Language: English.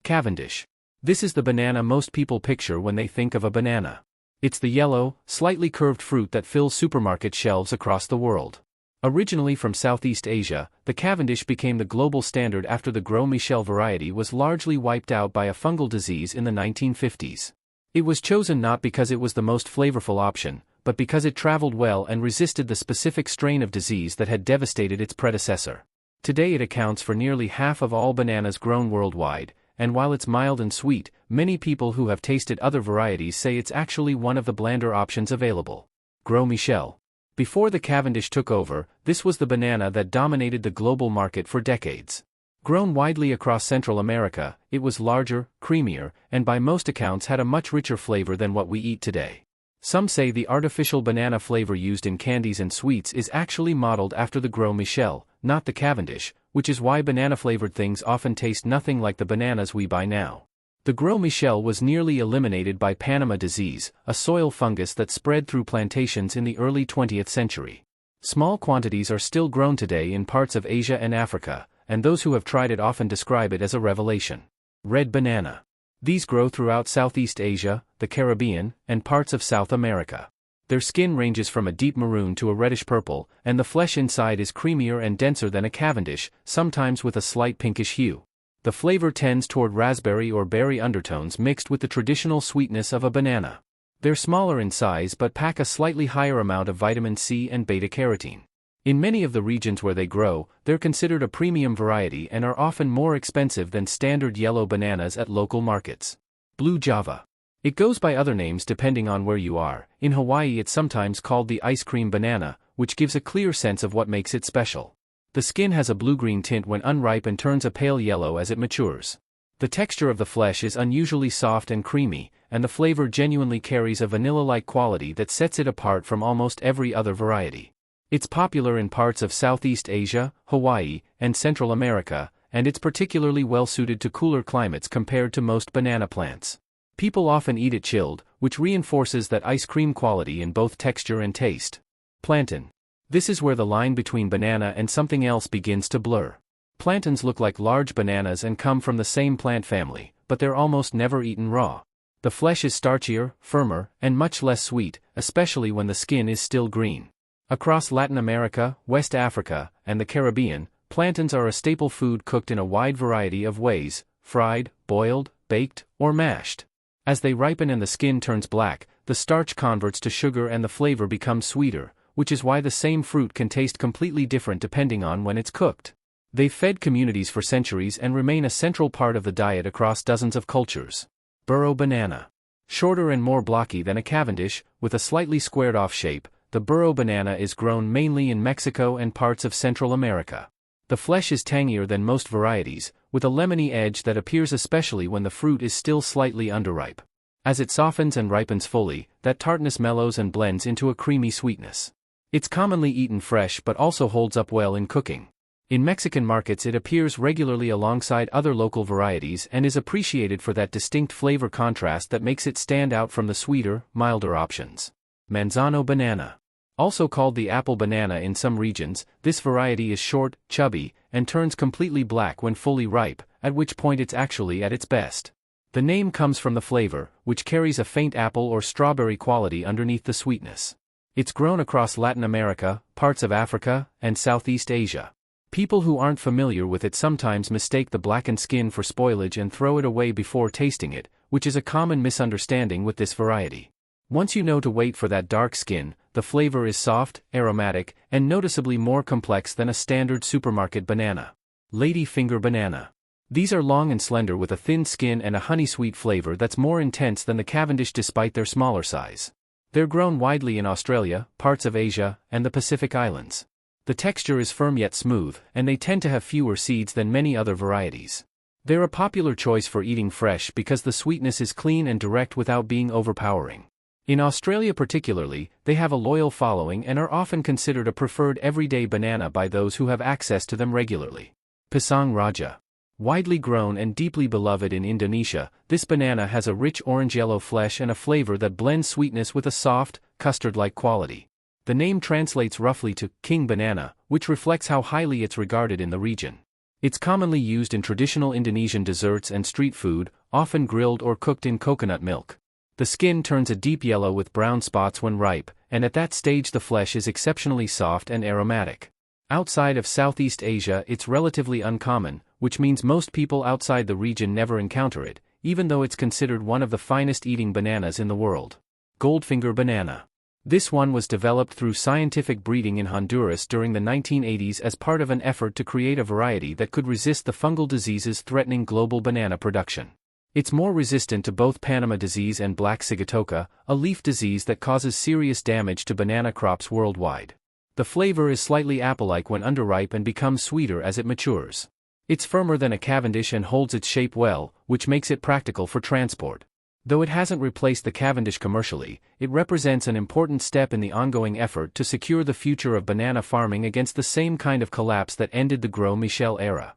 Cavendish. This is the banana most people picture when they think of a banana. It's the yellow, slightly curved fruit that fills supermarket shelves across the world. Originally from Southeast Asia, the Cavendish became the global standard after the Gros Michel variety was largely wiped out by a fungal disease in the 1950s. It was chosen not because it was the most flavorful option, but because it traveled well and resisted the specific strain of disease that had devastated its predecessor. Today it accounts for nearly half of all bananas grown worldwide, and while it's mild and sweet, many people who have tasted other varieties say it's actually one of the blander options available. Gros Michel. Before the Cavendish took over, this was the banana that dominated the global market for decades. Grown widely across Central America, it was larger, creamier, and by most accounts had a much richer flavor than what we eat today. Some say the artificial banana flavor used in candies and sweets is actually modeled after the Gros Michel, not the Cavendish, which is why banana-flavored things often taste nothing like the bananas we buy now. The Gros Michel was nearly eliminated by Panama disease, a soil fungus that spread through plantations in the early 20th century. Small quantities are still grown today in parts of Asia and Africa, and those who have tried it often describe it as a revelation. Red banana. These grow throughout Southeast Asia, the Caribbean, and parts of South America. Their skin ranges from a deep maroon to a reddish purple, and the flesh inside is creamier and denser than a Cavendish, sometimes with a slight pinkish hue. The flavor tends toward raspberry or berry undertones mixed with the traditional sweetness of a banana. They're smaller in size but pack a slightly higher amount of vitamin C and beta-carotene. In many of the regions where they grow, they're considered a premium variety and are often more expensive than standard yellow bananas at local markets. Blue Java. It goes by other names depending on where you are. In Hawaii it's sometimes called the ice cream banana, which gives a clear sense of what makes it special. The skin has a blue-green tint when unripe and turns a pale yellow as it matures. The texture of the flesh is unusually soft and creamy, and the flavor genuinely carries a vanilla-like quality that sets it apart from almost every other variety. It's popular in parts of Southeast Asia, Hawaii, and Central America, and it's particularly well-suited to cooler climates compared to most banana plants. People often eat it chilled, which reinforces that ice cream quality in both texture and taste. Plantain. This is where the line between banana and something else begins to blur. Plantains look like large bananas and come from the same plant family, but they're almost never eaten raw. The flesh is starchier, firmer, and much less sweet, especially when the skin is still green. Across Latin America, West Africa, and the Caribbean, plantains are a staple food cooked in a wide variety of ways: fried, boiled, baked, or mashed. As they ripen and the skin turns black, the starch converts to sugar and the flavor becomes sweeter, which is why the same fruit can taste completely different depending on when it's cooked. They've fed communities for centuries and remain a central part of the diet across dozens of cultures. Burro banana. Shorter and more blocky than a Cavendish, with a slightly squared-off shape, the Burro banana is grown mainly in Mexico and parts of Central America. The flesh is tangier than most varieties, with a lemony edge that appears especially when the fruit is still slightly underripe. As it softens and ripens fully, that tartness mellows and blends into a creamy sweetness. It's commonly eaten fresh but also holds up well in cooking. In Mexican markets it appears regularly alongside other local varieties and is appreciated for that distinct flavor contrast that makes it stand out from the sweeter, milder options. Manzano banana. Also called the apple banana in some regions, this variety is short, chubby, and turns completely black when fully ripe, at which point it's actually at its best. The name comes from the flavor, which carries a faint apple or strawberry quality underneath the sweetness. It's grown across Latin America, parts of Africa, and Southeast Asia. People who aren't familiar with it sometimes mistake the blackened skin for spoilage and throw it away before tasting it, which is a common misunderstanding with this variety. Once you know to wait for that dark skin, the flavor is soft, aromatic, and noticeably more complex than a standard supermarket banana. Lady finger banana. These are long and slender with a thin skin and a honey-sweet flavor that's more intense than the Cavendish despite their smaller size. They're grown widely in Australia, parts of Asia, and the Pacific Islands. The texture is firm yet smooth, and they tend to have fewer seeds than many other varieties. They're a popular choice for eating fresh because the sweetness is clean and direct without being overpowering. In Australia particularly, they have a loyal following and are often considered a preferred everyday banana by those who have access to them regularly. Pisang Raja. Widely grown and deeply beloved in Indonesia, this banana has a rich orange-yellow flesh and a flavor that blends sweetness with a soft, custard-like quality. The name translates roughly to king banana, which reflects how highly it's regarded in the region. It's commonly used in traditional Indonesian desserts and street food, often grilled or cooked in coconut milk. The skin turns a deep yellow with brown spots when ripe, and at that stage the flesh is exceptionally soft and aromatic. Outside of Southeast Asia it's relatively uncommon, which means most people outside the region never encounter it, even though it's considered one of the finest eating bananas in the world. Goldfinger banana. This one was developed through scientific breeding in Honduras during the 1980s as part of an effort to create a variety that could resist the fungal diseases threatening global banana production. It's more resistant to both Panama disease and black sigatoka, a leaf disease that causes serious damage to banana crops worldwide. The flavor is slightly apple-like when underripe and becomes sweeter as it matures. It's firmer than a Cavendish and holds its shape well, which makes it practical for transport. Though it hasn't replaced the Cavendish commercially, it represents an important step in the ongoing effort to secure the future of banana farming against the same kind of collapse that ended the Gros Michel era.